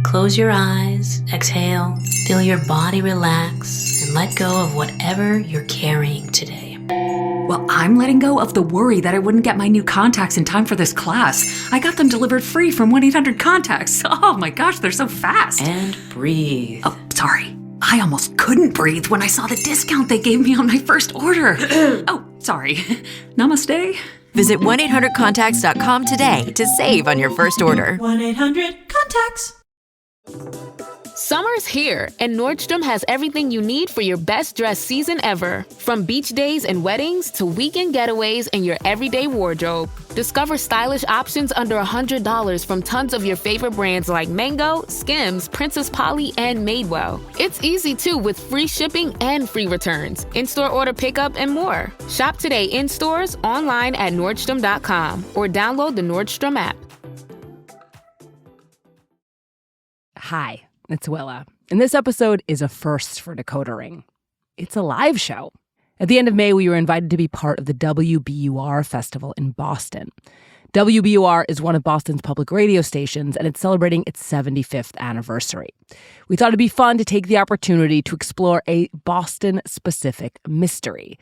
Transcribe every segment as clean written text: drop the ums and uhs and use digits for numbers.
Close your eyes, exhale, feel your body relax, and let go of whatever you're carrying today. Well, I'm letting go of the worry that I wouldn't get my new contacts in time for this class. I got them delivered free from 1-800-CONTACTS. Oh my gosh, they're so fast. And breathe. Oh, sorry. I almost couldn't breathe when I saw the discount they gave me on my first order. Oh, sorry. Namaste. Visit 1-800-CONTACTS.com today to save on your first order. 1-800-CONTACTS. Summer's here, and Nordstrom has everything you need for your best dress season ever. From beach days and weddings to weekend getaways and your everyday wardrobe. Discover stylish options under $100 from tons of your favorite brands like Mango, Skims, Princess Polly, and Madewell. It's easy too with free shipping and free returns, in-store order pickup, and more. Shop today in stores, online at Nordstrom.com, or download the Nordstrom app. Hi, it's Willa, and this episode is a first for Decoder Ring. It's a live show. At the end of May, we were invited to be part of the WBUR Festival in Boston. WBUR is one of Boston's public radio stations, and it's celebrating its 75th anniversary. We thought it'd be fun to take the opportunity to explore a Boston-specific mystery,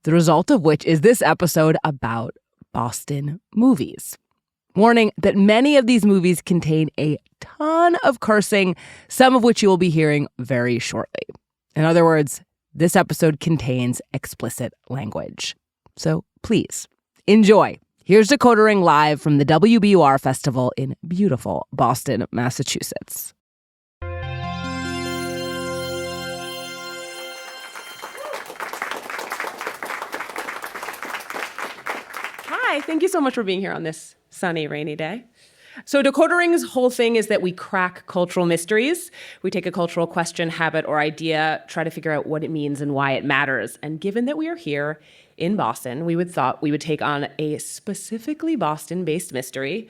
the result of which is this episode about Boston movies. Warning that many of these movies contain a ton of cursing, some of which you will be hearing very shortly. In other words, this episode contains explicit language. So please, enjoy. Here's Decoder Ring live from the WBUR Festival in beautiful Boston, Massachusetts. Hi, thank you so much for being here on this sunny, rainy day. So Decoder Ring's whole thing is that we crack cultural mysteries. We take a cultural question, habit, or idea, try to figure out what it means and why it matters. And given that we are here in Boston, we would take on a specifically Boston-based mystery,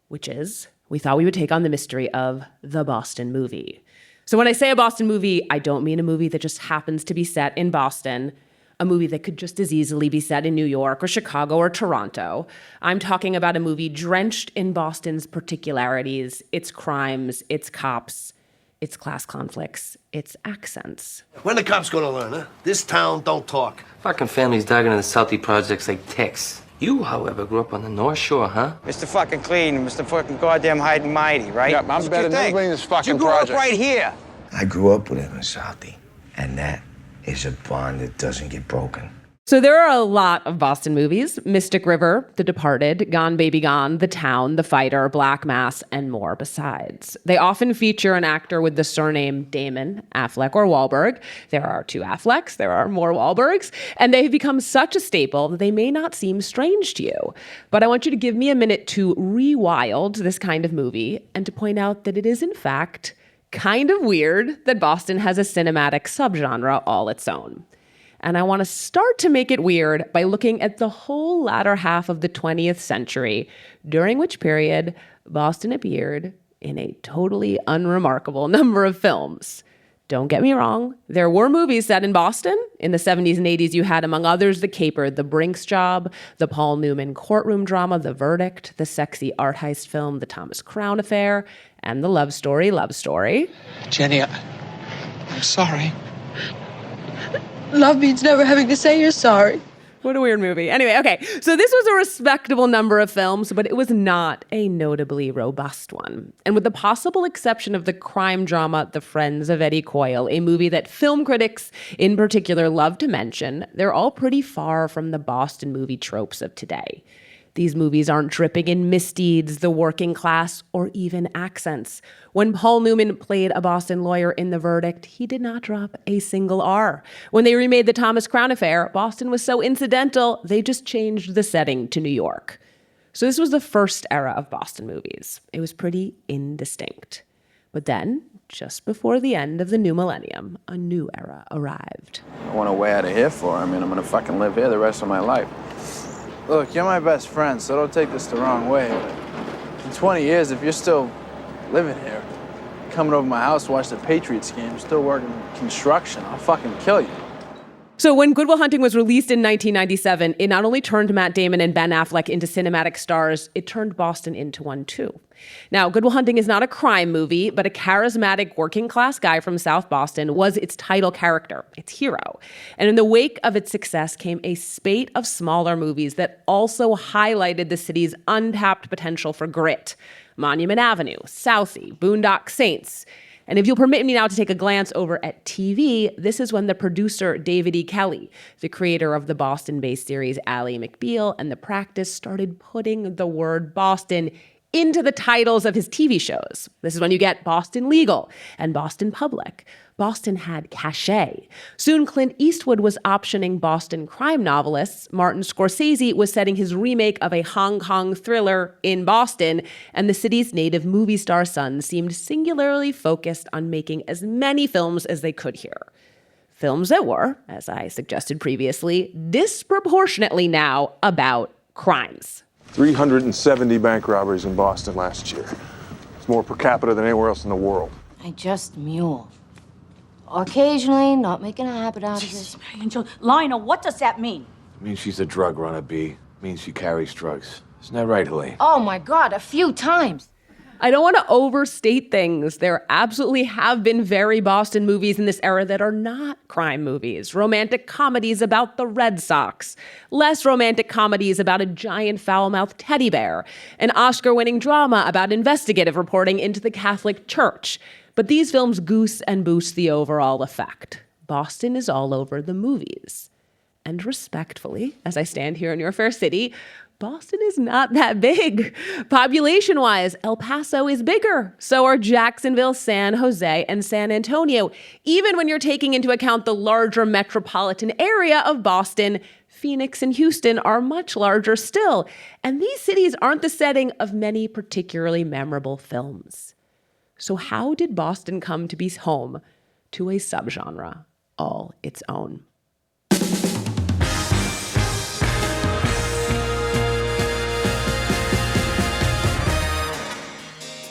which is, we thought we would take on the mystery of the Boston movie. So when I say a Boston movie, I don't mean a movie that just happens to be set in Boston, a movie that could just as easily be set in New York or Chicago or Toronto. I'm talking about a movie drenched in Boston's particularities, its crimes, its cops, its class conflicts, its accents. When the cops gonna learn, huh? This town don't talk. Fucking families digging in the Southie projects like ticks. You, however, grew up on the North Shore, huh? Mr. fucking Clean, Mr. fucking goddamn high and mighty, right? Yeah, I'm better than anybody in this fucking project. project. You grew up right here. I grew up with him in Southie, and that is a bond that doesn't get broken. So there are a lot of Boston movies: Mystic River, The Departed, Gone Baby Gone, The Town, The Fighter, Black Mass, and more besides. They often feature an actor with the surname Damon, Affleck, or Wahlberg. There are 2 Afflecks, there are more Wahlbergs, and they've become such a staple that they may not seem strange to you. But I want you to give me a minute to rewild this kind of movie and to point out that it is, in fact, kind of weird that Boston has a cinematic subgenre all its own. And I want to start to make it weird by looking at the whole latter half of the 20th century, during which period Boston appeared in a totally unremarkable number of films. Don't get me wrong, there were movies set in Boston. In the 70s and 80s, you had, among others, The Caper, The Brinks Job, the Paul Newman courtroom drama, The Verdict, the sexy art heist film, The Thomas Crown Affair, and the love story, Love Story. Jenny, I'm sorry. Love means never having to say you're sorry. What a weird movie. Anyway, okay, so this was a respectable number of films, but it was not a notably robust one. And with the possible exception of the crime drama, The Friends of Eddie Coyle, a movie that film critics in particular love to mention, they're all pretty far from the Boston movie tropes of today. These movies aren't dripping in misdeeds, the working class, or even accents. When Paul Newman played a Boston lawyer in The Verdict, he did not drop a single R. When they remade The Thomas Crown Affair, Boston was so incidental, they just changed the setting to New York. So this was the first era of Boston movies. It was pretty indistinct. But then, just before the end of the new millennium, a new era arrived. I want to way out of here for. I mean, I'm going to fucking live here the rest of my life. Look, you're my best friend, so don't take this the wrong way. But in 20 years, if you're still living here, coming over my house to watch the Patriots game, still working construction, I'll fucking kill you. So when Good Will Hunting was released in 1997, it not only turned Matt Damon and Ben Affleck into cinematic stars, it turned Boston into one too. Now, Good Will Hunting is not a crime movie, but a charismatic working-class guy from South Boston was its title character, its hero. And in the wake of its success came a spate of smaller movies that also highlighted the city's untapped potential for grit. Monument Avenue, Southie, Boondock Saints. And if you'll permit me now to take a glance over at TV, this is when the producer David E. Kelley, the creator of the Boston-based series Ally McBeal and The Practice, started putting the word Boston into the titles of his TV shows. This is when you get Boston Legal and Boston Public. Boston had cachet. Soon Clint Eastwood was optioning Boston crime novelists. Martin Scorsese was setting his remake of a Hong Kong thriller in Boston, and the city's native movie star sons seemed singularly focused on making as many films as they could here. Films that were, as I suggested previously, disproportionately now about crimes. 370 bank robberies in Boston last year. It's more per capita than anywhere else in the world. I just mule. Occasionally, not making a habit out of it. Angel, Lionel, what does that mean? It means she's a drug runner, B. It means she carries drugs. Isn't that right, Helene? Oh my God, a few times. I don't want to overstate things. There absolutely have been very Boston movies in this era that are not crime movies. Romantic comedies about the Red Sox. Less romantic comedies about a giant foul-mouthed teddy bear. An Oscar-winning drama about investigative reporting into the Catholic Church. But these films goose and boost the overall effect. Boston is all over the movies. And respectfully, as I stand here in your fair city, Boston is not that big. Population-wise, El Paso is bigger. So are Jacksonville, San Jose, and San Antonio. Even when you're taking into account the larger metropolitan area of Boston, Phoenix and Houston are much larger still. And these cities aren't the setting of many particularly memorable films. So how did Boston come to be home to a subgenre all its own?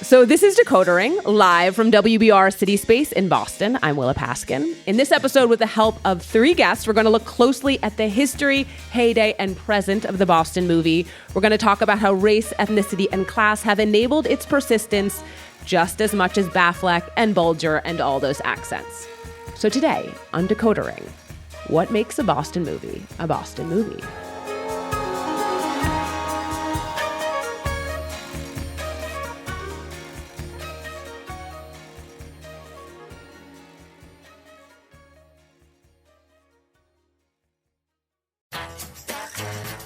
So this is Decoder Ring, live from WBUR City Space in Boston. I'm Willa Paskin. In this episode, with the help of 3 guests, we're going to look closely at the history, heyday, and present of the Boston movie. We're going to talk about how race, ethnicity, and class have enabled its persistence just as much as Affleck and Bulger and all those accents. So today, on Decoder Ring, what makes a Boston movie a Boston movie?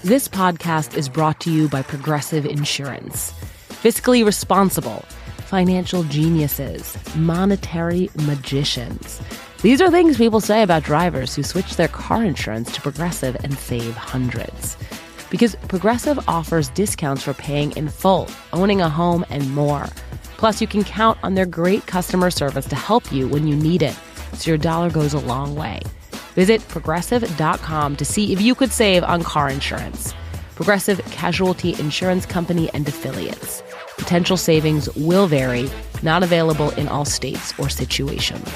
This podcast is brought to you by Progressive Insurance. Fiscally responsible, financial geniuses, monetary magicians. These are things people say about drivers who switch their car insurance to Progressive and save hundreds. Because Progressive offers discounts for paying in full, owning a home, and more. Plus, you can count on their great customer service to help you when you need it, so your dollar goes a long way. Visit Progressive.com to see if you could save on car insurance. Progressive Casualty Insurance Company and Affiliates. Potential savings will vary, not available in all states or situations.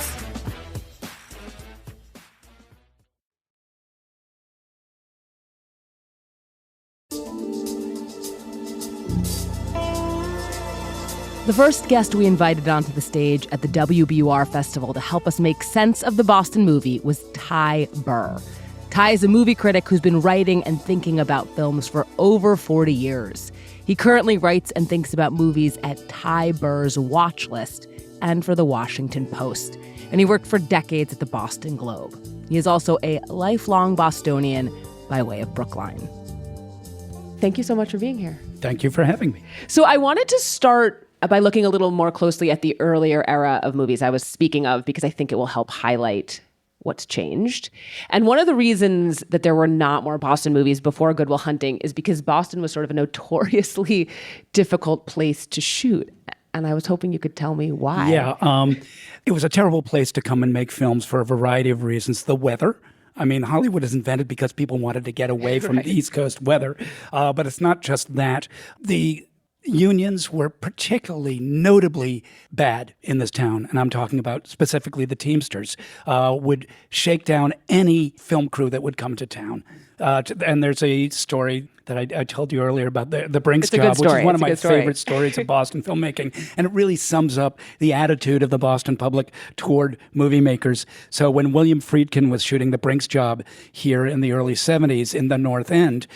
The first guest we invited onto the stage at the WBUR Festival to help us make sense of the Boston movie was Ty Burr. Ty is a movie critic who's been writing and thinking about films for over 40 years. He currently writes and thinks about movies at Ty Burr's Watch List and for The Washington Post. And he worked for decades at the Boston Globe. He is also a lifelong Bostonian by way of Brookline. Thank you so much for being here. Thank you for having me. So I wanted to start by looking a little more closely at the earlier era of movies I was speaking of, because I think it will help highlight what's changed. And one of the reasons that there were not more Boston movies before Good Will Hunting is because Boston was sort of a notoriously difficult place to shoot. And I was hoping you could tell me why. Yeah, it was a terrible place to come and make films for a variety of reasons. The weather. I mean, Hollywood is invented because people wanted to get away from the East Coast weather. But it's not just that. The unions were particularly notably bad in this town, and I'm talking about specifically the Teamsters, would shake down any film crew that would come to town. And there's a story that I told you earlier about the Brinks job, which is one of my favorite stories of Boston filmmaking. And it really sums up the attitude of the Boston public toward movie makers. So when William Friedkin was shooting the Brinks job here in the early 70s in the North End,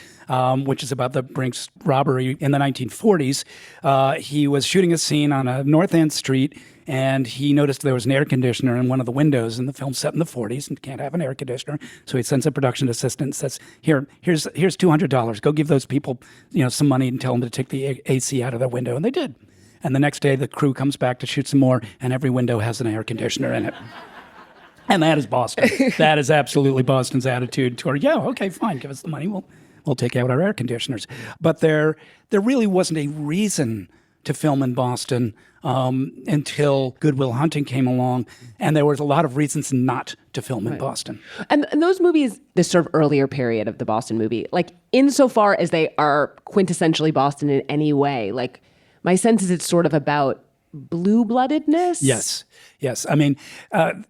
which is about the Brinks robbery in the 1940s, he was shooting a scene on a North End street, and he noticed there was an air conditioner in one of the windows, and the film's set in the 40s and can't have an air conditioner. So he sends a production assistant and says, here's $200. Go give those people, some money and tell them to take the AC out of their window. And they did. And the next day, the crew comes back to shoot some more, and every window has an air conditioner in it. And that is Boston. That is absolutely Boston's attitude toward, okay, fine, give us the money. We'll take out our air conditioners. But there really wasn't a reason to film in Boston until Good Will Hunting came along, and there was a lot of reasons not to film in Boston. And those movies, this sort of earlier period of the Boston movie, like insofar as they are quintessentially Boston in any way, like my sense is it's sort of about blue-bloodedness. Yes. I mean,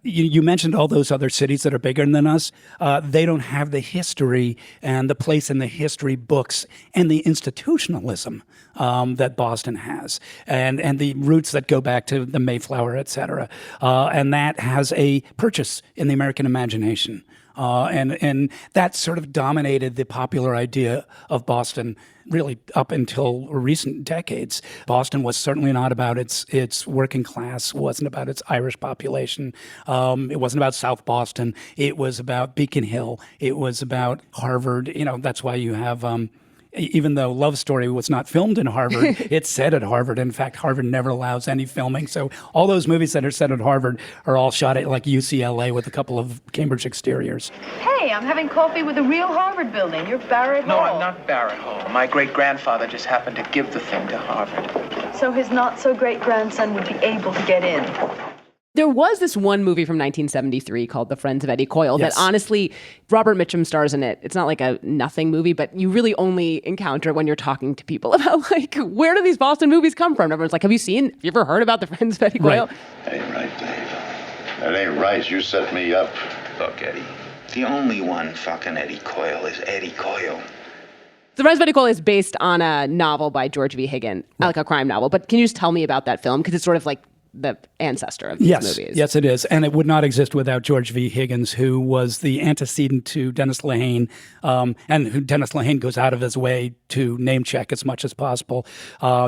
you mentioned all those other cities that are bigger than us. They don't have the history and the place in the history books and the institutionalism that Boston has, and the roots that go back to the Mayflower, et cetera. And that has a purchase in the American imagination. And that sort of dominated the popular idea of Boston really up until recent decades. Boston was certainly not about its working class, wasn't about its Irish population. It wasn't about South Boston. It was about Beacon Hill. It was about Harvard. That's why you have... even though Love Story was not filmed in Harvard, it's set at Harvard. In fact, Harvard never allows any filming. So all those movies that are set at Harvard are all shot at like UCLA with a couple of Cambridge exteriors. Hey, I'm having coffee with a real Harvard building. You're Barrett Hall. No, I'm not Barrett Hall. My great-grandfather just happened to give the thing to Harvard. So his not-so-great-grandson would be able to get in. There was this one movie from 1973 called The Friends of Eddie Coyle that honestly, Robert Mitchum stars in it. It's not like a nothing movie, but you really only encounter when you're talking to people about like, where do these Boston movies come from? And everyone's like, have you ever heard about The Friends of Eddie Coyle? That ain't right, Dave. That ain't right. You set me up. Look, Eddie, the only one fucking Eddie Coyle is Eddie Coyle. The Friends of Eddie Coyle is based on a novel by George V. Higgins, like a crime novel. But can you just tell me about that film? Because it's sort of like the ancestor of these movies. Yes, it is. And it would not exist without George V. Higgins, who was the antecedent to Dennis Lehane, and who Dennis Lehane goes out of his way to name check as much as possible.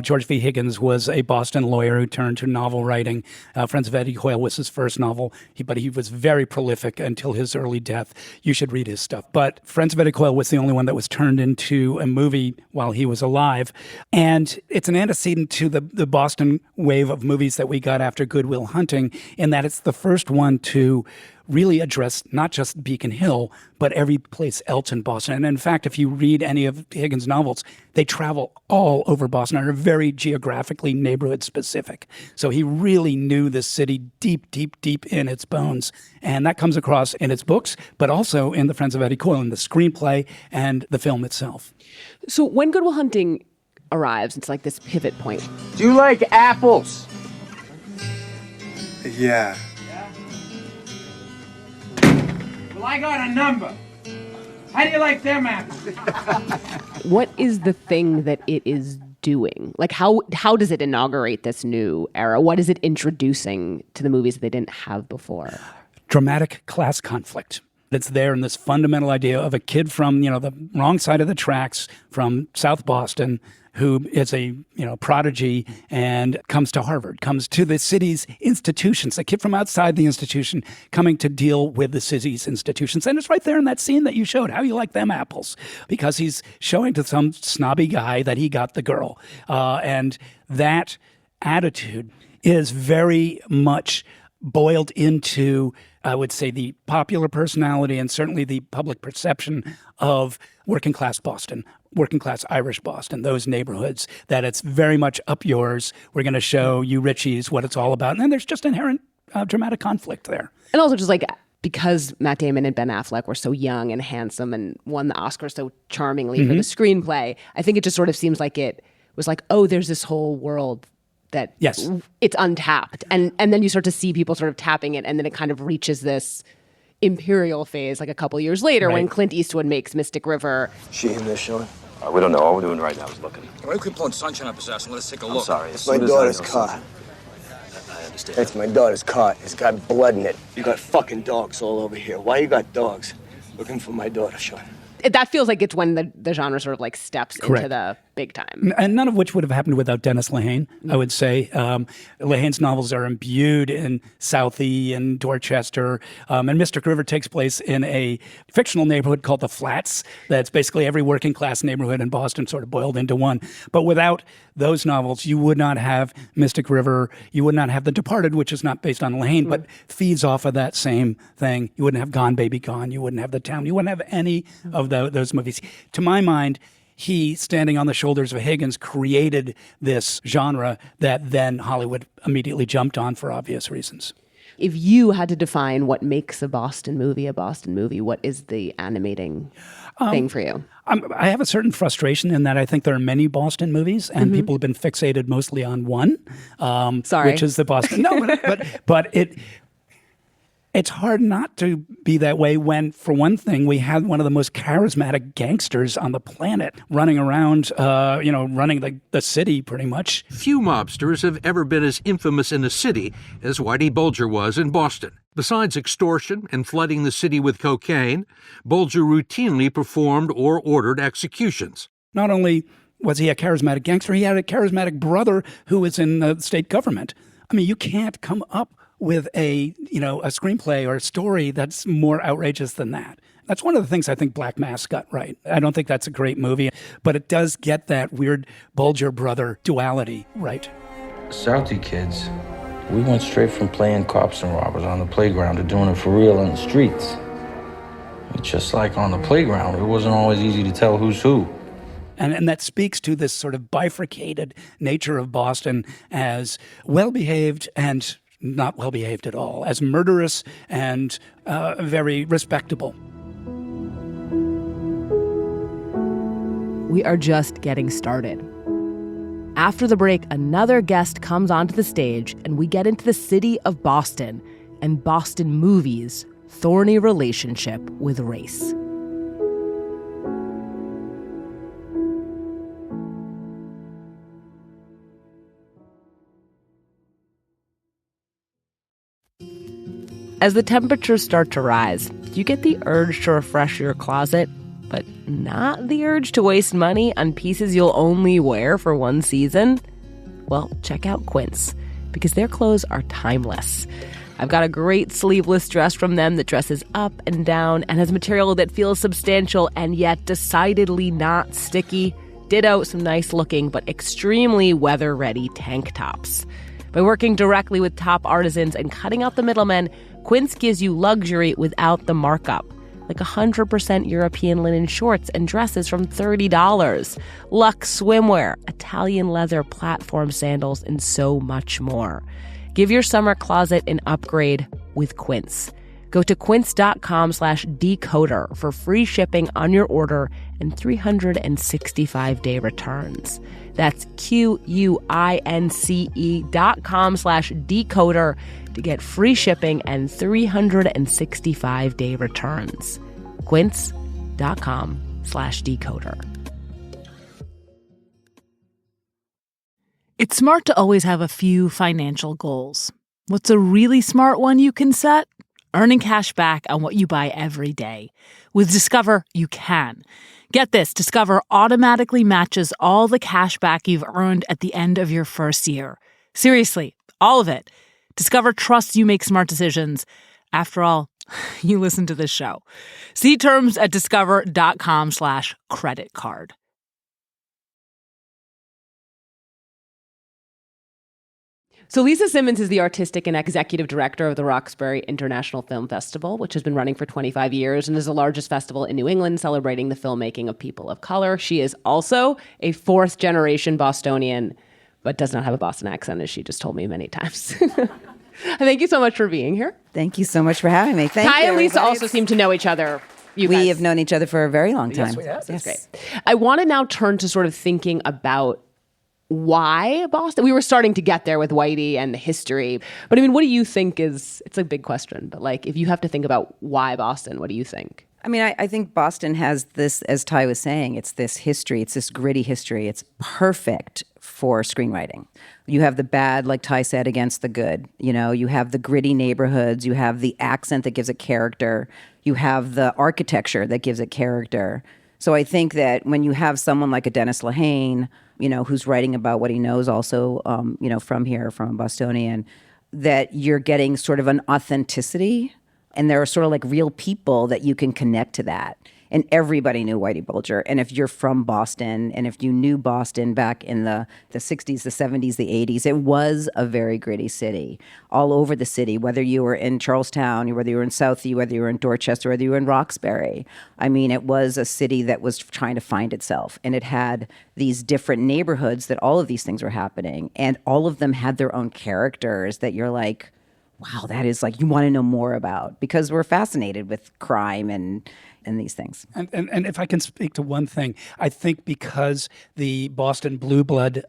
George V. Higgins was a Boston lawyer who turned to novel writing. Friends of Eddie Coyle was his first novel, but he was very prolific until his early death. You should read his stuff. But Friends of Eddie Coyle was the only one that was turned into a movie while he was alive. And it's an antecedent to the Boston wave of movies that we got after Good Will Hunting, in that it's the first one to really address not just Beacon Hill, but every place else in Boston. And in fact, if you read any of Higgins' novels, they travel all over Boston and are very geographically neighborhood specific. So he really knew this city deep, deep, deep in its bones. And that comes across in its books, but also in The Friends of Eddie Coyle, in the screenplay and the film itself. So when Good Will Hunting arrives, it's like this pivot point. Do you like apples? Yeah. Well, I got a number. How do you like them apples? What is the thing that it is doing? Like, how does it inaugurate this new era? What is it introducing to the movies that they didn't have before? Dramatic class conflict. It's there in this fundamental idea of a kid from, the wrong side of the tracks from South Boston, who is a prodigy and comes to Harvard, comes to the city's institutions, a kid from outside the institution coming to deal with the city's institutions. And it's right there in that scene that you showed, how you like them apples, because he's showing to some snobby guy that he got the girl. And that attitude is very much boiled into, I would say, the popular personality and certainly the public perception of working class Boston, working class Irish Boston, those neighborhoods, that it's very much up yours. We're going to show you Richies what it's all about. And then there's just inherent dramatic conflict there. And also just like, because Matt Damon and Ben Affleck were so young and handsome and won the Oscar so charmingly for the screenplay, I think it just sort of seems like it was like, oh, there's this whole world that yes. it's untapped. And then you start to see people sort of tapping it, and then it kind of reaches this imperial phase like a couple years later when Clint Eastwood makes Mystic River. She in this, Sean? We don't know. All we're doing right now is looking. Why don't you quit pulling sunshine up his ass and let us take a look? I'm sorry. It's my daughter's car. I understand. It's my daughter's car. It's got blood in it. You got fucking dogs all over here. Why you got dogs looking for my daughter, Sean? That feels like it's when the genre sort of like steps into the big time. And none of which would have happened without Dennis Lehane, I would say. Lehane's novels are imbued in Southie and Dorchester. And Mystic River takes place in a fictional neighborhood called the Flats. That's basically every working class neighborhood in Boston sort of boiled into one. But without those novels, you would not have Mystic River. You would not have The Departed, which is not based on Lehane, but feeds off of that same thing. You wouldn't have Gone Baby Gone. You wouldn't have The Town. You wouldn't have any of those movies. To my mind, he, standing on the shoulders of Higgins, created this genre that then Hollywood immediately jumped on for obvious reasons. If you had to define what makes a Boston movie, what is the animating thing for you? I have a certain frustration in that I think there are many Boston movies, and people have been fixated mostly on one, which is the Boston. No, but it's hard not to be that way when, for one thing, we had one of the most charismatic gangsters on the planet running around, running the city pretty much. Few mobsters have ever been as infamous in a city as Whitey Bulger was in Boston. Besides extortion and flooding the city with cocaine, Bulger routinely performed or ordered executions. Not only was he a charismatic gangster, he had a charismatic brother who was in the state government. I mean, you can't come up with a screenplay or a story that's more outrageous than that. That's one of the things I think Black Mass got right. I don't think that's a great movie, but it does get that weird Bulger brother duality right. Southie kids, we went straight from playing cops and robbers on the playground to doing it for real in the streets. Just like on the playground, it wasn't always easy to tell who's who. And that speaks to this sort of bifurcated nature of Boston as well-behaved and not well-behaved at all, as murderous and very respectable. We are just getting started. After the break, another guest comes onto the stage, and we get into the city of Boston and Boston movies' thorny relationship with race. As the temperatures start to rise, you get the urge to refresh your closet, but not the urge to waste money on pieces you'll only wear for one season? Well, check out Quince, because their clothes are timeless. I've got a great sleeveless dress from them that dresses up and down and has material that feels substantial and yet decidedly not sticky. Ditto some nice looking but extremely weather-ready tank tops. By working directly with top artisans and cutting out the middlemen, Quince gives you luxury without the markup, like 100% European linen shorts and dresses from $30, luxe swimwear, Italian leather platform sandals, and so much more. Give your summer closet an upgrade with Quince. Go to quince.com/decoder for free shipping on your order and 365-day returns. That's QUINCE.com/decoder to get free shipping and 365-day returns. Quince.com/decoder. It's smart to always have a few financial goals. What's a really smart one you can set? Earning cash back on what you buy every day. With Discover, you can. Get this, Discover automatically matches all the cash back you've earned at the end of your first year. Seriously, all of it. Discover trusts you make smart decisions. After all, you listen to this show. See terms at discover.com/credit card. So Lisa Simmons is the artistic and executive director of the Roxbury International Film Festival, which has been running for 25 years and is the largest festival in New England celebrating the filmmaking of people of color. She is also a fourth-generation Bostonian, but does not have a Boston accent, as she just told me many times. Thank you so much for being here. Thank you so much for having me. Thank Ty you. and Lisa also seem to know each other. We have known each other for a very long time. Yes, we have. That's great. I want to now turn to sort of thinking about why Boston? We were starting to get there with Whitey and the history. But I mean, what do you think it's a big question, but like, if you have to think about why Boston, what do you think? I mean, I think Boston has this, as Ty was saying, it's this history. It's this gritty history. It's perfect for screenwriting. You have the bad, like Ty said, against the good. You know, you have the gritty neighborhoods. You have the accent that gives it character. You have the architecture that gives it character. So I think that when you have someone like a Dennis Lehane, you know, who's writing about what he knows also, you know, from here, from a Bostonian, that you're getting sort of an authenticity. And there are sort of like real people that you can connect to that. And everybody knew Whitey Bulger. And if you're from Boston, and if you knew Boston back in the 60s, the 70s, the 80s, it was a very gritty city. All over the city, whether you were in Charlestown, whether you were in Southie, whether you were in Dorchester, whether you were in Roxbury. I mean, it was a city that was trying to find itself. And it had these different neighborhoods that all of these things were happening. And all of them had their own characters that you're like, wow, that is like, you want to know more about, because we're fascinated with crime and these things. And if I can speak to one thing, I think because the Boston blue blood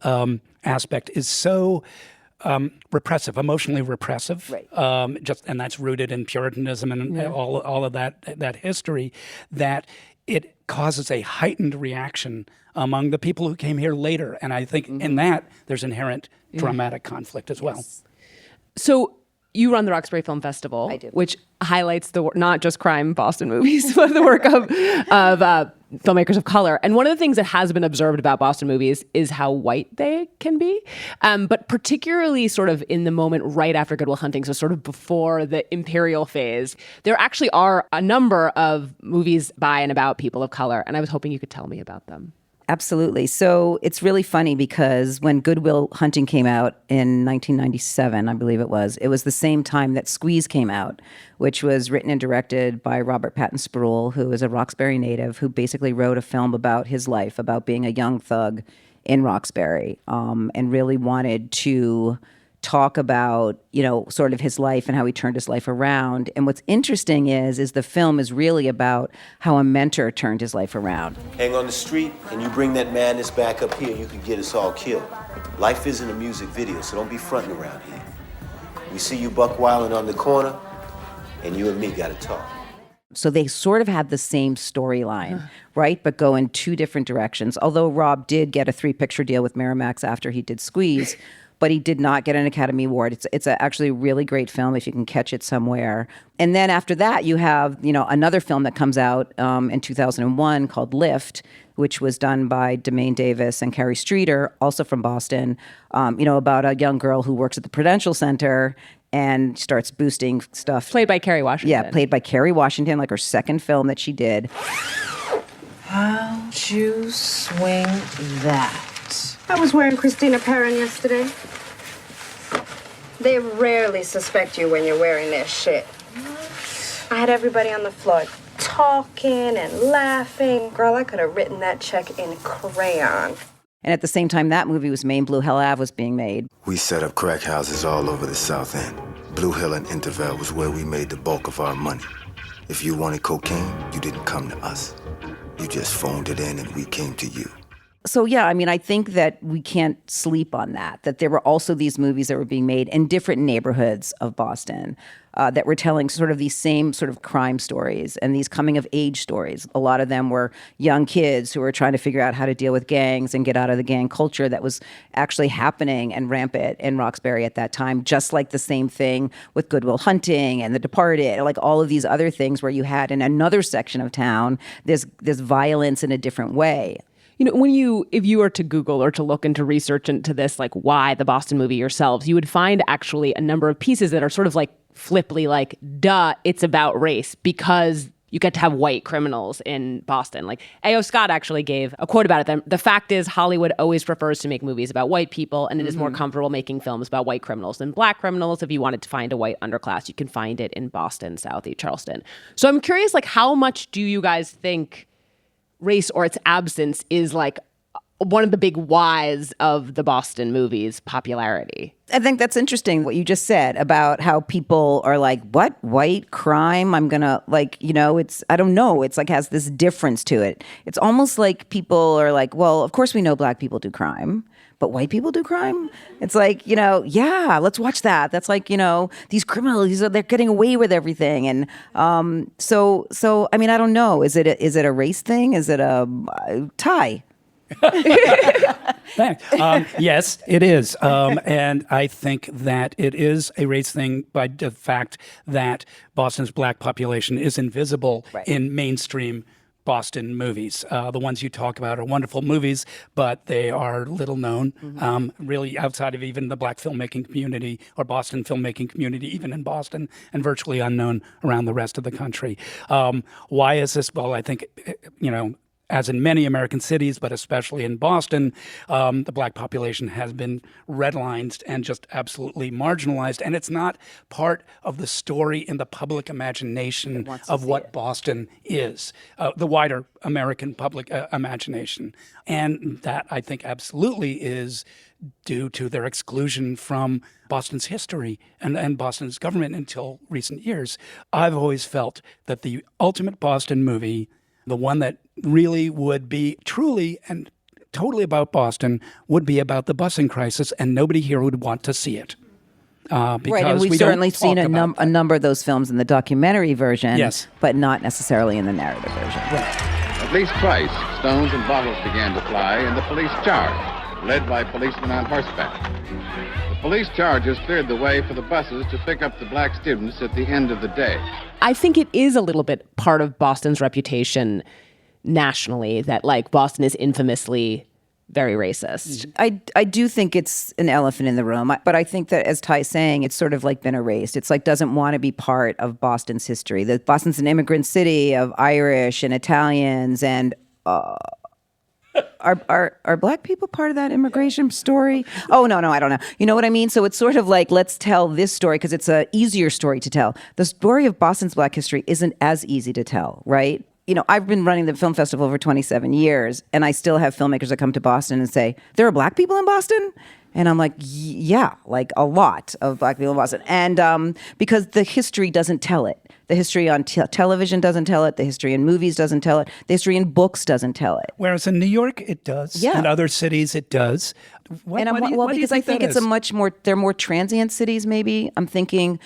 aspect is so repressive, emotionally repressive, right. And that's rooted in Puritanism and all of that history, that it causes a heightened reaction among the people who came here later. And I think in that there's inherent dramatic conflict as well. So you run the Roxbury Film Festival, I do. Which highlights not just crime Boston movies, but the work of filmmakers of color. And one of the things that has been observed about Boston movies is how white they can be, but particularly sort of in the moment right after Good Will Hunting, so sort of before the imperial phase, there actually are a number of movies by and about people of color, and I was hoping you could tell me about them. Absolutely. So it's really funny because when Good Will Hunting came out in 1997, I believe it was the same time that Squeeze came out, which was written and directed by Robert Patton Sproul, who is a Roxbury native, who basically wrote a film about his life, about being a young thug in Roxbury, and really wanted to talk about, you know, sort of his life and how he turned his life around. And what's interesting is the film is really about how a mentor turned his life around. Hang on the street and you bring that madness back up here, you can get us all killed. Life isn't a music video, so don't be fronting around here. We see you buck wilding on the corner, and you and me gotta talk. So they sort of have the same storyline, right? But go in two different directions. Although Rob did get a 3-picture deal with Miramax after he did Squeeze, but he did not get an Academy Award. It's actually a really great film if you can catch it somewhere. And then after that, you have, you know, another film that comes out in 2001 called Lift, which was done by Demaine Davis and Carrie Streeter, also from Boston, you know, about a young girl who works at the Prudential Center and starts boosting stuff. Played by Kerry Washington. Yeah, played by Kerry Washington, like her second film that she did. How'd you swing that? I was wearing Christina Perrin yesterday. They rarely suspect you when you're wearing their shit. I had everybody on the floor talking and laughing. Girl, I could have written that check in crayon. And at the same time that movie was made, Blue Hill Ave was being made. We set up crack houses all over the South End. Blue Hill and Intervale was where we made the bulk of our money. If you wanted cocaine, you didn't come to us. You just phoned it in and we came to you. So, yeah, I mean, I think that we can't sleep on that there were also these movies that were being made in different neighborhoods of Boston that were telling sort of these same sort of crime stories and these coming of age stories. A lot of them were young kids who were trying to figure out how to deal with gangs and get out of the gang culture that was actually happening and rampant in Roxbury at that time, just like the same thing with Good Will Hunting and The Departed, like all of these other things where you had in another section of town this violence in a different way. You know, if you were to Google or to look into research into this, like why the Boston movie yourselves, you would find actually a number of pieces that are sort of like flippantly like, duh, it's about race because you get to have white criminals in Boston. Like A.O. Scott actually gave a quote about it. The fact is Hollywood always prefers to make movies about white people, and it is more comfortable making films about white criminals than black criminals. If you wanted to find a white underclass, you can find it in Boston, Southie, Charleston. So I'm curious, like, how much do you guys think race or its absence is like one of the big whys of the Boston movies' popularity? I think that's interesting what you just said about how people are like, what, white crime? I'm gonna like, you know, it's, I don't know. It's like has this difference to it. It's almost like people are like, well, of course we know black people do crime, but white people do crime? It's like, yeah, let's watch that. That's like, these criminals, they're getting away with everything. And so I mean, I don't know. Is it a race thing? Is it a Ty? Yes, it is. And I think that it is a race thing by the fact that Boston's black population is invisible in mainstream Boston movies. The ones you talk about are wonderful movies, but they are little known, really outside of even the black filmmaking community or Boston filmmaking community, even in Boston, and virtually unknown around the rest of the country. Why is this? Well, I think, as in many American cities, but especially in Boston, the black population has been redlined and just absolutely marginalized. And it's not part of the story in the public imagination of what Boston is, the wider American public imagination. And that, I think, absolutely is due to their exclusion from Boston's history and Boston's government until recent years. I've always felt that the ultimate Boston movie, the one that really would be truly and totally about Boston, would be about the busing crisis, and nobody here would want to see it. Right, and we've certainly seen a number of those films in the documentary version, but not necessarily in the narrative version. At least twice, stones and bottles began to fly, and the police charged, led by policemen on horseback. The police charges cleared the way for the buses to pick up the black students at the end of the day. I think it is a little bit part of Boston's reputation nationally that, like, Boston is infamously very racist. I do think it's an elephant in the room, but I think that, as Ty's saying, it's sort of like been erased. It's like doesn't want to be part of Boston's history. That Boston's an immigrant city of Irish and Italians, and are black people part of that immigration story? Oh, no, I don't know. You know what I mean? So it's sort of like, let's tell this story because it's an easier story to tell. The story of Boston's black history isn't as easy to tell, right? I've been running the film festival for 27 years, and I still have filmmakers that come to Boston and say, there are black people in Boston? And I'm like, yeah, like a lot of black people in Boston. And because the history doesn't tell it. The history on television doesn't tell it. The history in movies doesn't tell it. The history in books doesn't tell it. Whereas in New York, it does. Yeah. In other cities, it does. Because I think it's a much more, they're more transient cities, maybe. I'm thinking,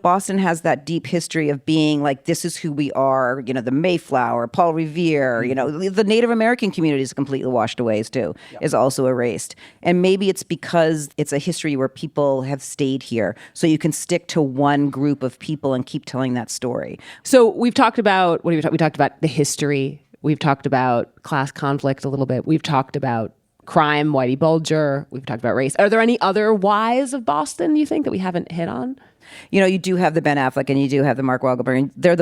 Boston has that deep history of being like, this is who we are, the Mayflower, Paul Revere, the Native American community is completely washed away too, is also erased. And maybe it's because it's a history where people have stayed here. So you can stick to one group of people and keep telling that story. So we've talked about, we talked about the history. We've talked about class conflict a little bit. We've talked about crime, Whitey Bulger. We've talked about race. Are there any other whys of Boston you think that we haven't hit on? You do have the Ben Affleck and you do have the Mark Wahlberg. And they're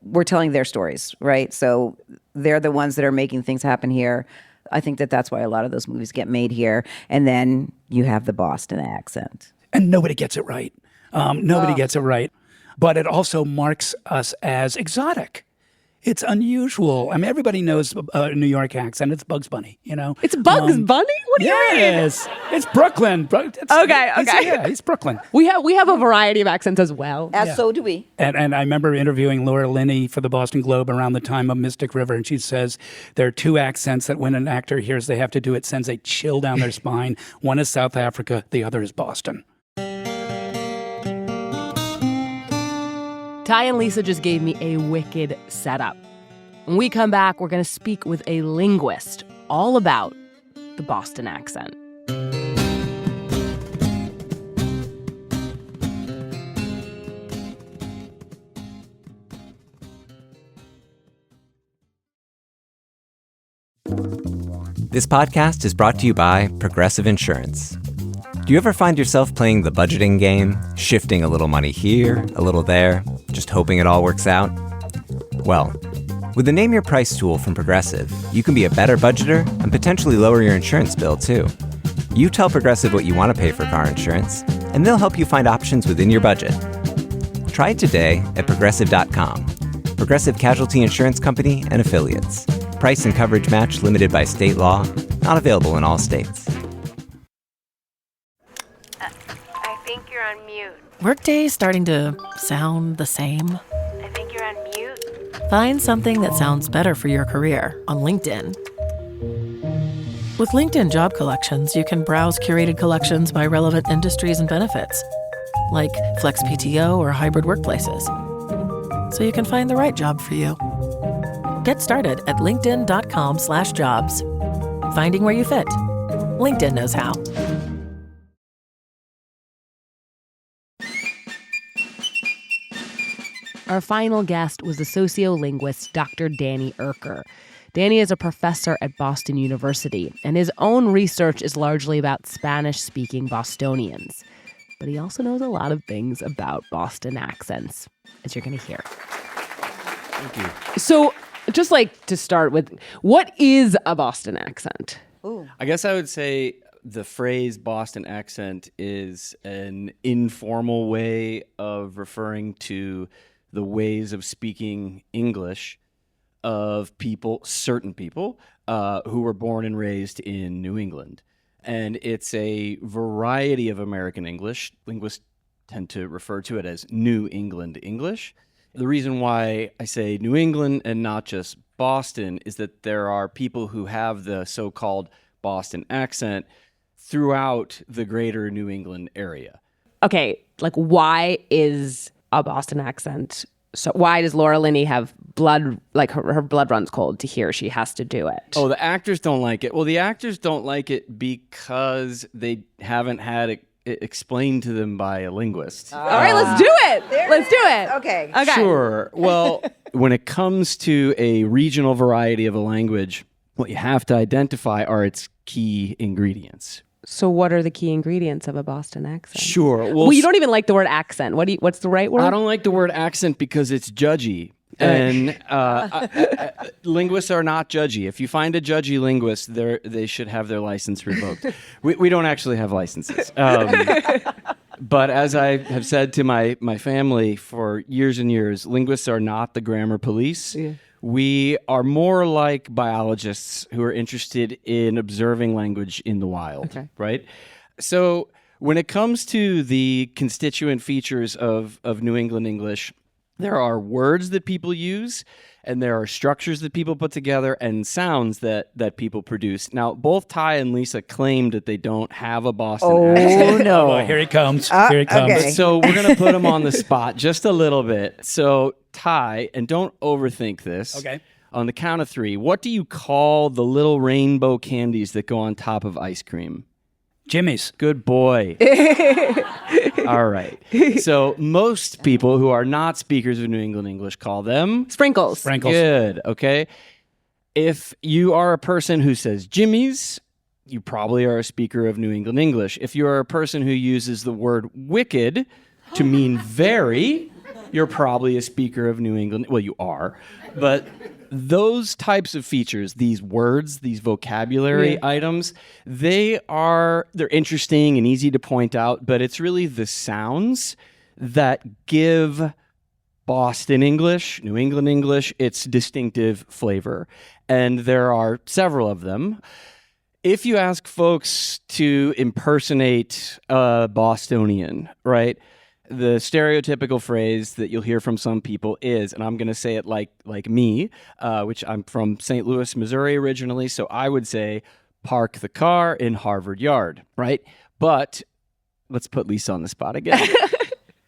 we're telling their stories, right? So they're the ones that are making things happen here. I think that's why a lot of those movies get made here. And then you have the Boston accent. And nobody gets it right. Nobody gets it right. But it also marks us as exotic. It's unusual. I mean, everybody knows a New York accent. It's Bugs Bunny, It's Bugs Bunny? What do you mean? Yes, it's Brooklyn. Okay. It's Brooklyn. We have a variety of accents as well. So do we. And I remember interviewing Laura Linney for the Boston Globe around the time of Mystic River, and she says there are two accents that when an actor hears they have to do, it sends a chill down their spine. One is South Africa, the other is Boston. Ty and Lisa just gave me a wicked setup. When we come back, we're going to speak with a linguist all about the Boston accent. This podcast is brought to you by Progressive Insurance. Do you ever find yourself playing the budgeting game, shifting a little money here, a little there, just hoping it all works out? Well, with the Name Your Price tool from Progressive, you can be a better budgeter and potentially lower your insurance bill, too. You tell Progressive what you want to pay for car insurance, and they'll help you find options within your budget. Try it today at Progressive.com. Progressive Casualty Insurance Company and Affiliates. Price and coverage match limited by state law. Not available in all states. Workday starting to sound the same? I think you're on mute. Find something that sounds better for your career on LinkedIn. With LinkedIn Job Collections, you can browse curated collections by relevant industries and benefits, like flex PTO or hybrid workplaces, so you can find the right job for you. Get started at linkedin.com/jobs. Finding where you fit. LinkedIn knows how. Our final guest was the sociolinguist Dr. Danny Erker. Danny is a professor at Boston University, and his own research is largely about Spanish-speaking Bostonians. But he also knows a lot of things about Boston accents, as you're going to hear. Thank you. So, just like to start with, what is a Boston accent? Ooh. I guess I would say the phrase Boston accent is an informal way of referring to the ways of speaking English of people, certain people, who were born and raised in New England. And it's a variety of American English. Linguists tend to refer to it as New England English. The reason why I say New England and not just Boston is that there are people who have the so-called Boston accent throughout the greater New England area. Okay, like why is a Boston accent? So why does Laura Linney have blood, like her blood runs cold to hear she has to do it? Oh, the actors don't like it. Well, the actors don't like it because they haven't had it explained to them by a linguist. All right, let's do it. Let's do it. Okay. Sure. Well, when it comes to a regional variety of a language, what you have to identify are its key ingredients. So what are the key ingredients of a Boston accent? Sure. Well, you don't even like the word accent. What's the right word? I don't like the word accent because it's judgy. And linguists are not judgy. If you find a judgy linguist, they should have their license revoked. We don't actually have licenses. But as I have said to my family for years and years, linguists are not the grammar police. Yeah. We are more like biologists who are interested in observing language in the wild, right? So when it comes to the constituent features of New England English, there are words that people use, and there are structures that people put together, and sounds that people produce. Now, both Ty and Lisa claimed that they don't have a Boston accent. Oh, no. Oh, here he comes. Here he comes. Okay. So we're going to put him on the spot just a little bit. So Ty, and don't overthink this. Okay. On the count of three, what do you call the little rainbow candies that go on top of ice cream? Jimmy's. Good boy. All right. So most people who are not speakers of New England English call them sprinkles. Good. Okay. If you are a person who says Jimmy's, you probably are a speaker of New England English. If you are a person who uses the word wicked to mean very, you're probably a speaker of New England. Well, you are. But those types of features, these words, these vocabulary items, they're interesting and easy to point out, but it's really the sounds that give Boston English, New England English, its distinctive flavor. And there are several of them. If you ask folks to impersonate a Bostonian, right? The stereotypical phrase that you'll hear from some people is, and I'm going to say it like me, which I'm from St. Louis, Missouri originally, so I would say, park the car in Harvard Yard, right? But let's put Lisa on the spot again.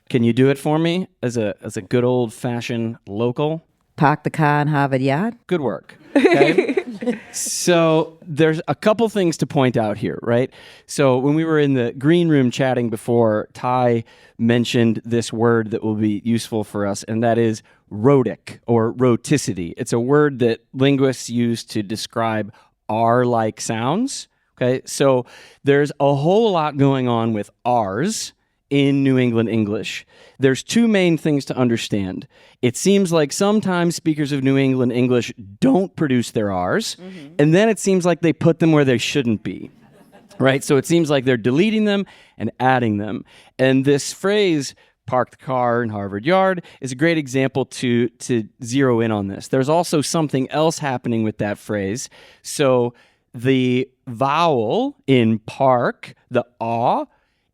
Can you do it for me as a good old-fashioned local? Park the car in Harvard Yard. Good work. Okay? So there's a couple things to point out here, right? So when we were in the green room chatting before, Ty mentioned this word that will be useful for us, and that is rhotic or rhoticity. It's a word that linguists use to describe R-like sounds. Okay, so there's a whole lot going on with R's in New England English. There's two main things to understand. It seems like sometimes speakers of New England English don't produce their R's, and then it seems like they put them where they shouldn't be, right? So it seems like they're deleting them and adding them. And this phrase, park the car in Harvard Yard, is a great example to zero in on this. There's also something else happening with that phrase. So the vowel in park, the ah,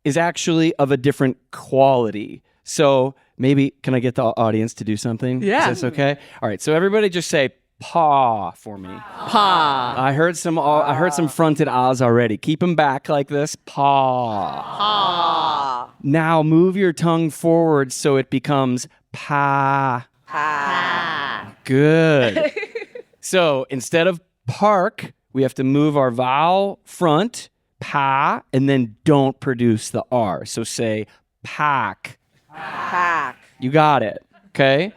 is actually of a different quality. So maybe, can I get the audience to do something? Yeah. Is this okay? All right, so everybody just say paw for me. Pa. I heard some fronted ahs already. Keep them back like this. Paw. Pa. Now move your tongue forward so it becomes pa. Pa. Good. So instead of park, we have to move our vowel front, pa, and then don't produce the R. So say pack. Pack. You got it. Okay.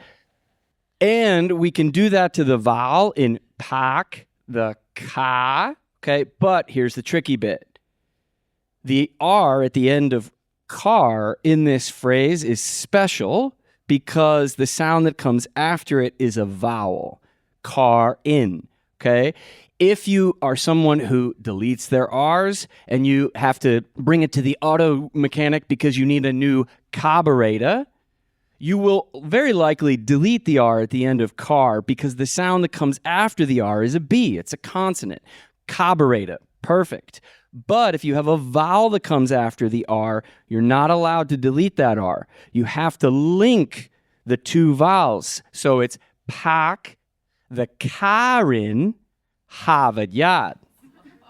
And we can do that to the vowel in pack, the ka. Okay. But here's the tricky bit. The R at the end of car in this phrase is special because the sound that comes after it is a vowel. Car in. Okay. If you are someone who deletes their R's and you have to bring it to the auto mechanic because you need a new carburetor, you will very likely delete the R at the end of car because the sound that comes after the R is a B. It's a consonant. Carburetor. Perfect. But if you have a vowel that comes after the R, you're not allowed to delete that R. You have to link the two vowels. So it's pack, the car in, Harvard Yard.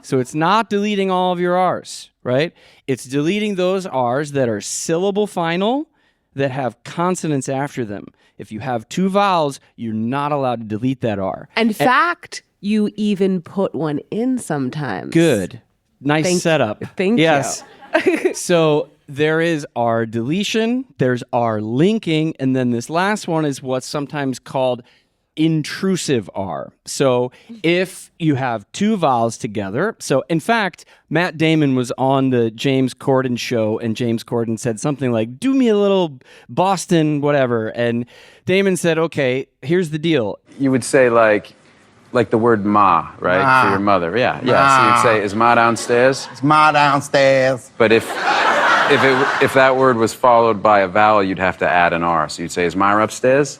So it's not deleting all of your R's, right? It's deleting those R's that are syllable final that have consonants after them. If you have two vowels, you're not allowed to delete that R. In fact, you even put one in sometimes. Good. Nice setup. Thank you. So there is R deletion, there's R linking, and then this last one is what's sometimes called intrusive R. So if you have two vowels together, so in fact, Matt Damon was on the James Corden show and James Corden said something like, do me a little Boston, whatever. And Damon said, okay, here's the deal. You would say like the word ma, right? Ma. For your mother. Yeah. Ma. Yeah. So you'd say, is ma downstairs? It's ma downstairs. But if that word was followed by a vowel, you'd have to add an R. So you'd say, is Ma upstairs?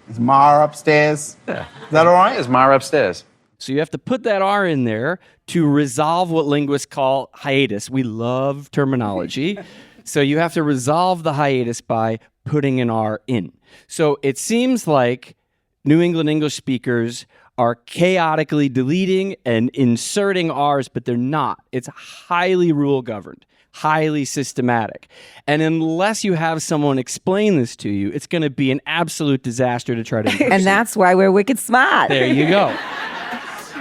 Is Ma upstairs? Yeah. Is that all right? Is Ma upstairs? So you have to put that R in there to resolve what linguists call hiatus. We love terminology. So you have to resolve the hiatus by putting an R in. So it seems like New England English speakers are chaotically deleting and inserting R's, but they're not. It's highly rule governed, highly systematic. And unless you have someone explain this to you, it's going to be an absolute disaster to try to And that's why we're wicked smart. There you go.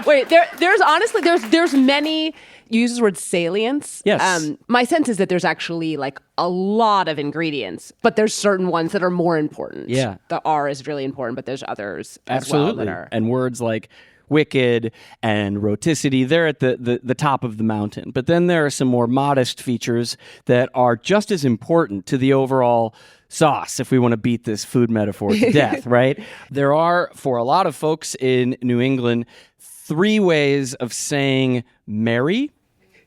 Wait, there's many, you use the word salience. Yes. My sense is that there's actually like a lot of ingredients, but there's certain ones that are more important. Yeah. The R is really important, but there's others Absolutely. as well that are. And words like wicked and roticity, they're at the top of the mountain. But then there are some more modest features that are just as important to the overall sauce, if we want to beat this food metaphor to death, right? There are, for a lot of folks in New England, 3 ways of saying Mary.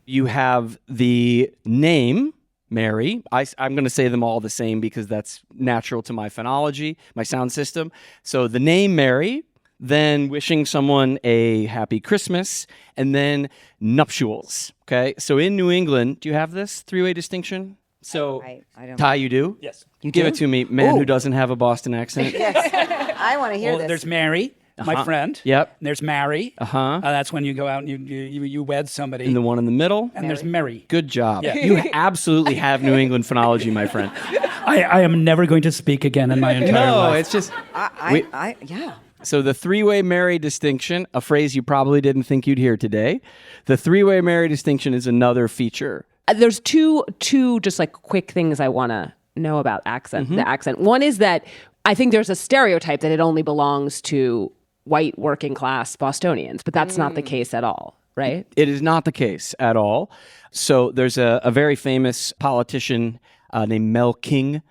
You have the name, Mary. I'm going to say them all the same because that's natural to my phonology, my sound system. So the name Mary, then wishing someone a happy Christmas, and then nuptials. Okay. So in New England, do you have this 3-way distinction? So, I don't. Ty, you do? Yes. You Give do? it to me, man Ooh. who doesn't have a Boston accent. Yes. I want to hear Well, this. there's Mary, my friend. Yep. There's Mary. Uh-huh. That's when you go out and you wed somebody. And the one in the middle? And there's Mary. Good job. Yeah. You absolutely have New England phonology, my friend. I am never going to speak again in my entire life. No, it's just... yeah. So the 3-way Mary distinction, a phrase you probably didn't think you'd hear today. The 3-way Mary distinction is another feature. There's two just like quick things I want to know about accent. The accent. One is that I think there's a stereotype that it only belongs to white working class Bostonians, but that's not the case at all, right? It is not the case at all. So there's a very famous politician named Mel King.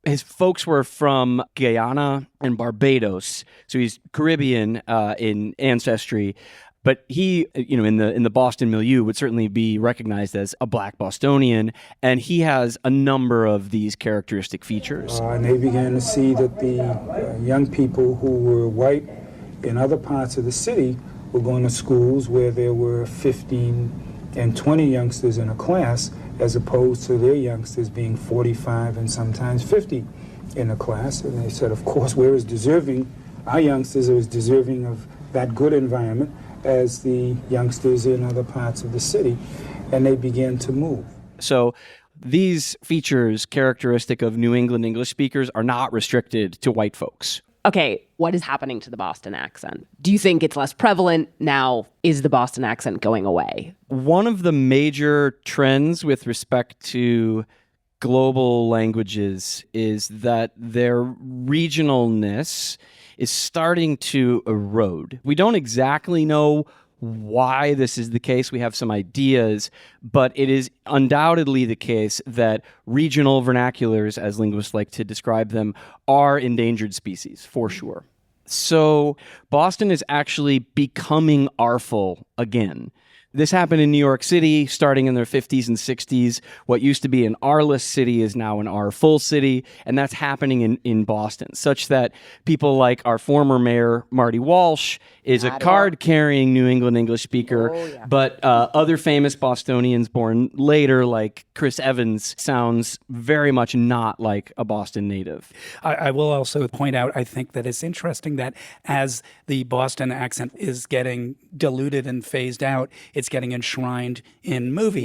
His folks were from Guyana and Barbados, so he's Caribbean in ancestry. But he, in the Boston milieu, would certainly be recognized as a black Bostonian, and he has a number of these characteristic features. And they began to see that the young people who were white in other parts of the city were going to schools where there were 15 and 20 youngsters in a class, as opposed to their youngsters being 45 and sometimes 50 in a class. And they said, of course, we're as deserving, our youngsters are as deserving of that good environment as the youngsters in other parts of the city, and they began to move. So these features characteristic of New England English speakers are not restricted to white folks. Okay, what is happening to the Boston accent? Do you think it's less prevalent now? Is the Boston accent going away? One of the major trends with respect to global languages is that their regionalness is starting to erode. We don't exactly know why this is the case. We have some ideas, but it is undoubtedly the case that regional vernaculars, as linguists like to describe them, are endangered species, for sure. So Boston is actually becoming artful again. This happened in New York City starting in their 50s and 60s. What used to be an R-less city is now an R-full city, and that's happening in Boston, such that people like our former mayor, Marty Walsh, is a card-carrying New England English speaker, but other famous Bostonians born later, like Chris Evans, sounds very much not like a Boston native. I will also point out, I think that it's interesting that as the Boston accent is getting diluted and phased out, it's getting enshrined in movies.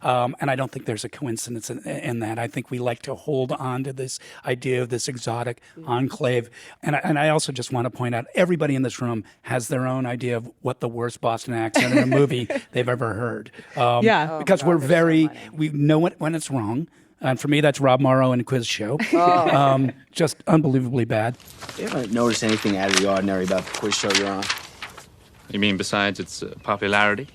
Yes. And I don't think there's a coincidence in that. I think we like to hold on to this idea of this exotic enclave. And I also just want to point out, everybody in this room has their own idea of what the worst Boston accent in a movie they've ever heard. Because we're very, we know when it's wrong. And for me, that's Rob Morrow and a quiz show. Just unbelievably bad. You ever notice anything out of the ordinary about the quiz show you're on? You mean besides its popularity?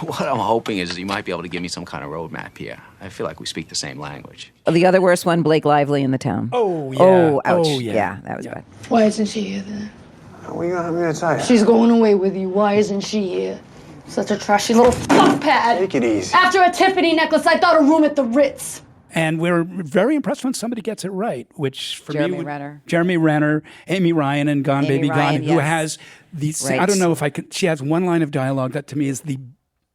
What I'm hoping is you might be able to give me some kind of roadmap here. I feel like we speak the same language. The other worst one, Blake Lively in The Town. Oh, yeah. Oh, ouch. Oh, yeah, that was bad. Why isn't she here then? I'm gonna tell you. She's going away with you. Why isn't she here? Such a trashy little fuck pad. Take it easy. After a Tiffany necklace, I thought a room at the Ritz. And we're very impressed when somebody gets it right, which for Jeremy me... Renner. Jeremy Renner, Amy Ryan in Gone Amy Baby Ryan, Gone, who yes. has these... Right. I don't know if I could... She has one line of dialogue that to me is the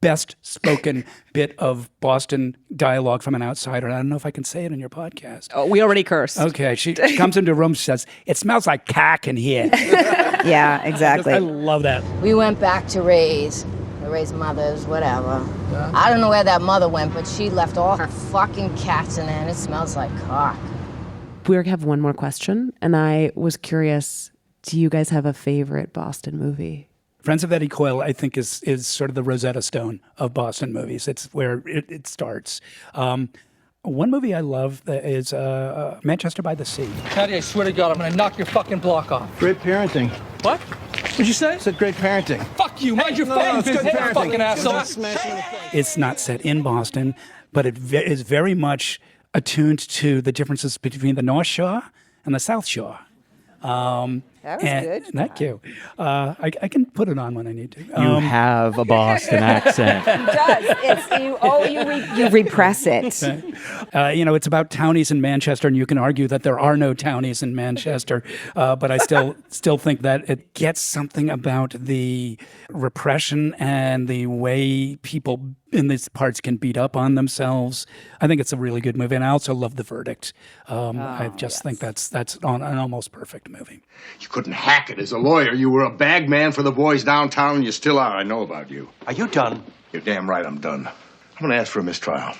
best spoken bit of Boston dialogue from an outsider. I don't know if I can say it in your podcast. Oh, we already cursed. Okay, she comes into a room, she says, "It smells like cack in here." Yeah, exactly. I love that. We went back to Ray's mothers, whatever. I don't know where that mother went, but she left all her fucking cats in there, and it smells like cock. We have one more question, and I was curious, do you guys have a favorite Boston movie? Friends of Eddie Coyle, I think, is sort of the Rosetta Stone of Boston movies. It's where it starts. One movie I love is Manchester by the Sea. Patty, I swear to God, I'm gonna knock your fucking block off. Great parenting. What? What'd you say? I said great parenting. Fuck you, mind your fucking business, fucking asshole. It's not set in Boston, but it is very much attuned to the differences between the North Shore and the South Shore. That was good. Thank you. I can put it on when I need to. You have a Boston accent. It does. You repress it. It's about townies in Manchester, and you can argue that there are no townies in Manchester, but I still think that it gets something about the repression and the way people in these parts can beat up on themselves. I think it's a really good movie, and I also love The Verdict. I just think that's an almost perfect movie. You couldn't hack it as a lawyer. You were a bag man for the boys downtown, and you still are. I know about you. Are you done? You're damn right I'm done. I'm going to ask for a mistrial.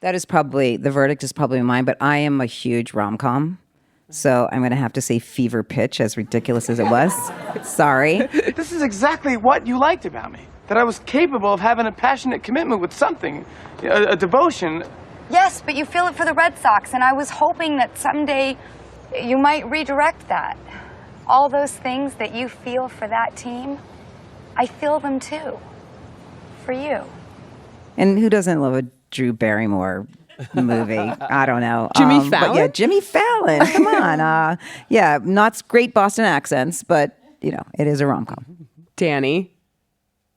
That is probably, The Verdict is probably mine, but I am a huge rom-com. So I'm going to have to say Fever Pitch, as ridiculous as it was. Sorry. This is exactly what you liked about me. That I was capable of having a passionate commitment with something, a devotion. Yes, but you feel it for the Red Sox, and I was hoping that someday you might redirect that. All those things that you feel for that team, I feel them too. For you. And who doesn't love a Drew Barrymore movie? I don't know. Jimmy Fallon? But yeah, Jimmy Fallon. Come on. Not great Boston accents, but, it is a rom-com. Danny,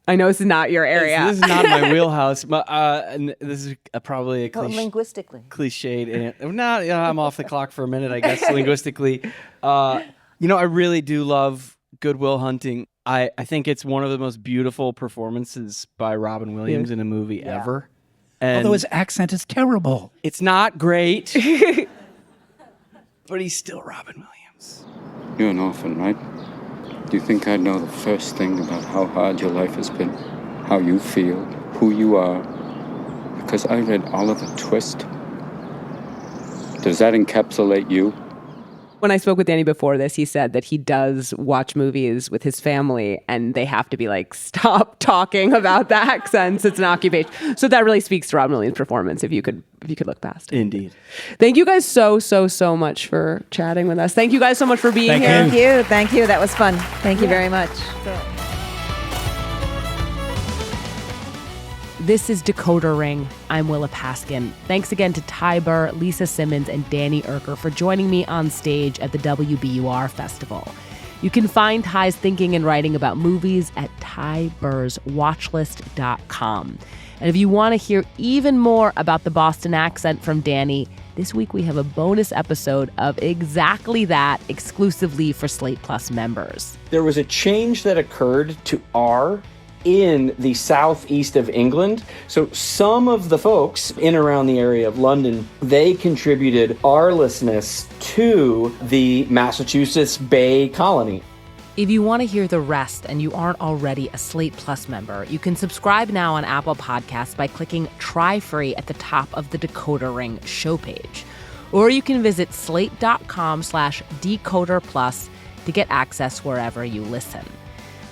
I know this is not your area. This is not my wheelhouse. But, and this is probably a linguistically. Cliched. I'm off the clock for a minute, I guess, linguistically. I really do love Good Will Hunting. I think it's one of the most beautiful performances by Robin Williams in a movie ever. And although his accent is terrible. It's not great, but he's still Robin Williams. You're an orphan, right? Do you think I'd know the first thing about how hard your life has been? How you feel? Who you are? Because I read Oliver Twist. Does that encapsulate you? When I spoke with Danny before this, he said that he does watch movies with his family and they have to be like, stop talking about the accents. It's an occupation. So that really speaks to Rob Million's performance, if you could look past it. Indeed. Thank you guys so much for chatting with us. Thank you guys so much for being here. Thank you. That was fun. Thank you very much. This is Decoder Ring. I'm Willa Paskin. Thanks again to Ty Burr, Lisa Simmons, and Danny Erker for joining me on stage at the WBUR Festival. You can find Ty's thinking and writing about movies at tyburrswatchlist.com. And if you want to hear even more about the Boston accent from Danny, this week we have a bonus episode of exactly that exclusively for Slate Plus members. There was a change that occurred to R in the southeast of England. So some of the folks in around the area of London, they contributed R-lessness to the Massachusetts Bay Colony. If you want to hear the rest and you aren't already a Slate Plus member, you can subscribe now on Apple Podcasts by clicking Try Free at the top of the Decoder Ring show page. Or you can visit slate.com/Decoder Plus to get access wherever you listen.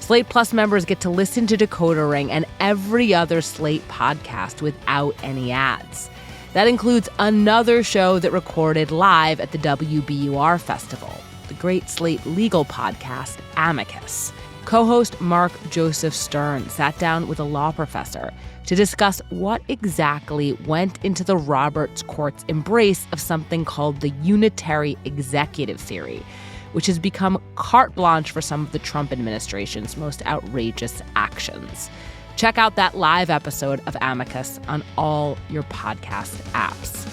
Slate Plus members get to listen to Decoder Ring and every other Slate podcast without any ads. That includes another show that recorded live at the WBUR Festival, the great Slate legal podcast, Amicus. Co-host Mark Joseph Stern sat down with a law professor to discuss what exactly went into the Roberts Court's embrace of something called the unitary executive theory, which has become carte blanche for some of the Trump administration's most outrageous actions. Check out that live episode of Amicus on all your podcast apps.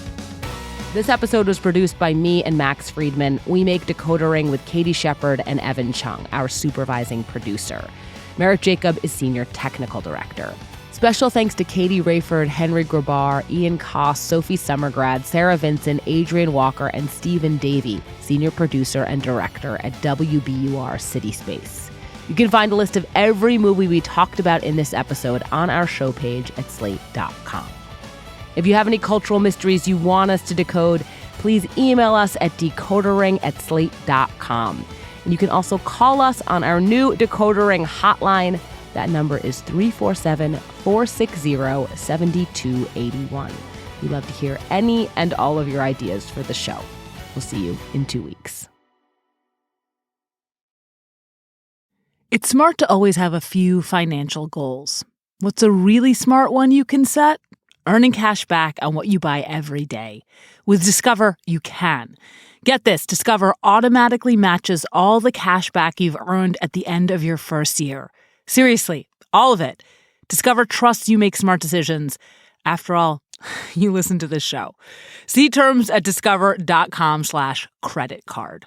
This episode was produced by me and Max Friedman. We make Decoder Ring with Katie Shepard and Evan Chung, our supervising producer. Merritt Jacob is senior technical director. Special thanks to Katie Rayford, Henry Grabar, Ian Koss, Sophie Summergrad, Sarah Vinson, Adrian Walker, and Stephen Davey, senior producer and director at WBUR City Space. You can find a list of every movie we talked about in this episode on our show page at slate.com. If you have any cultural mysteries you want us to decode, please email us at decoderring@slate.com. And you can also call us on our new Decoder Ring hotline. That number is 347-460-7281. We love to hear any and all of your ideas for the show. We'll see you in 2 weeks. It's smart to always have a few financial goals. What's a really smart one you can set? Earning cash back on what you buy every day. With Discover, you can. Get this, Discover automatically matches all the cash back you've earned at the end of your first year. Seriously, all of it. Discover trusts you make smart decisions. After all, you listen to this show. See terms at discover.com/credit card.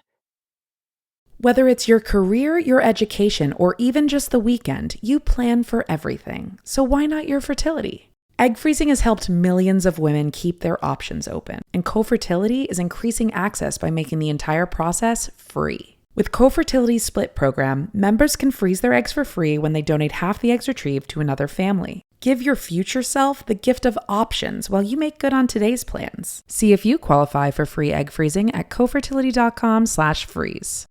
Whether it's your career, your education, or even just the weekend, you plan for everything. So why not your fertility? Egg freezing has helped millions of women keep their options open, and Co-Fertility is increasing access by making the entire process free. With Co-Fertility's Split program, members can freeze their eggs for free when they donate half the eggs retrieved to another family. Give your future self the gift of options while you make good on today's plans. See if you qualify for free egg freezing at cofertility.com/freeze.